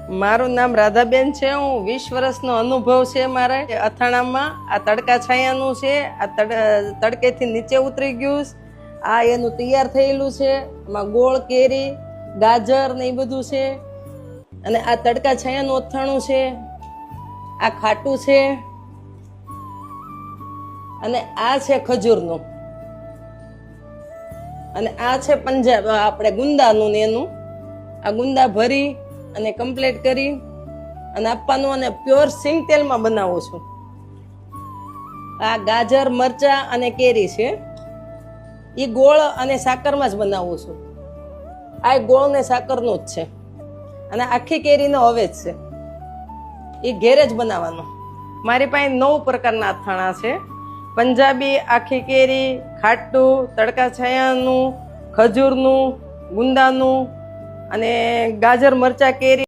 મારું નામ રાધાબેન છે। હું 20 વર્ષનો અનુભવ છે મારે અથાણામાં। આ તડકા છાયાનું છે। આ તડકેથી નીચે ઉતરી ગયું। આ એનું તૈયાર થયેલું છે। એમાં ગોળ, કેરી, ગાજર ને એ બધું છે। અને આ તડકા છાયાનું અથાણું છે। આ ખાટું છે અને આ છે ખજૂરનું અને આ છે પંજાબ આપણે ગુંદાનું ને એનું। આ ગુંદા ભરી અને કમ્પ્લીટ કરી અને આપવાનું અને પ્યોર સિંગ તેલમાં બનાવું છું। આ ગાજર, મરચા અને કેરી છે। એ ગોળ અને સાકરમાં જ બનાવું છું। આ ગોળ ને સાકરનું જ છે અને આખી કેરીનો હવેજ છે। એ ઘેરે જ બનાવવાનો। મારી પાસે 9 પ્રકારના અથાણા છે। પંજાબી, આખી કેરી, ખાટું, તડકા છાયાનું, ખજૂરનું, ગુંદાનું અને ગાજર, મરચા, કેરી।